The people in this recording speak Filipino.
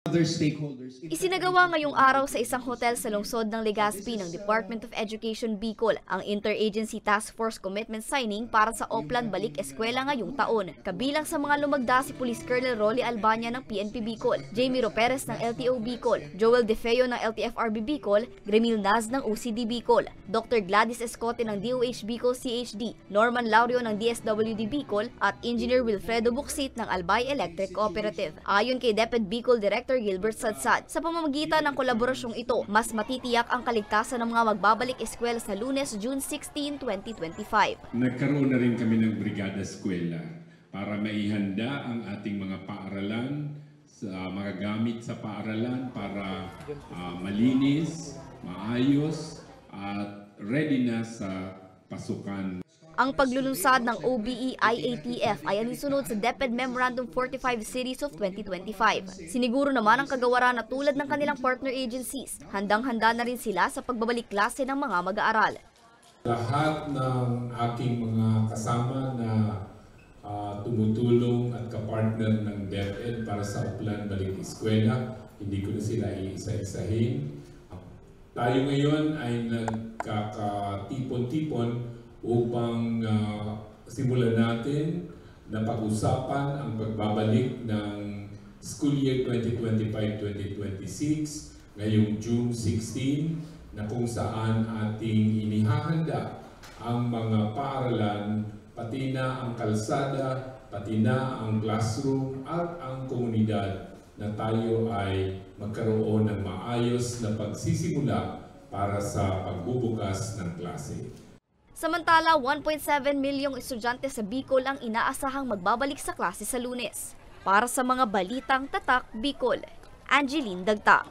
other stakeholders. Isinagawa ngayong araw sa isang hotel sa lungsod ng Legazpi ng Department of Education Bicol ang Interagency Task Force Commitment Signing para sa Oplan Balik Eskwela ngayong taon. Kabilang sa mga lumagda si Police Colonel Rolly Albania ng PNP Bicol, Jamie Roperez ng LTO Bicol, Joel De Feo ng LTFRB Bicol, Gremil Naz ng OCD Bicol, Dr. Gladys Escote ng DOH Bicol CHD, Norman Laurio ng DSWD Bicol at Engineer Wilfredo Buxit ng Albay Electric Cooperative. Ayon kay DepEd Bicol Director Gilbert Sadsad, sa pamamagitan ng kolaborasyong ito, mas matitiyak ang kaligtasan ng mga magbabalik eskwela sa Lunes, June 16, 2025. Nagkaroon na rin kami ng Brigada Eskwela para maihanda ang ating mga paaralan, sa mga gamit sa paaralan para malinis, maayos at ready na sa pasukan. Ang paglulunsad ng OBE-IATF ay alinsunod sa DepEd Memorandum 45 Series of 2025. Siniguro naman ang kagawaran na tulad ng kanilang partner agencies, handang-handa na rin sila sa pagbabalik klase ng mga mag-aaral. Lahat ng aking mga kasama na tumutulong at kapartner ng DepEd para sa Oplan Balik Eskwela, hindi ko na sila iisa-isahin. Tayo ngayon ay nagkakatipon-tipon upang simulan natin na pag-usapan ang pagbabalik ng school year 2025-2026 ngayong June 16 na kung saan ating inihahanda ang mga paaralan, pati na ang kalsada, pati na ang classroom at ang komunidad na tayo ay magkaroon ng maayos na pagsisimula para sa pagbubukas ng klase. Samantala, 1.7 milyong estudyante sa Bicol ang inaasahang magbabalik sa klase sa Lunes. Para sa mga balitang tatak Bicol, Angeline Dagta.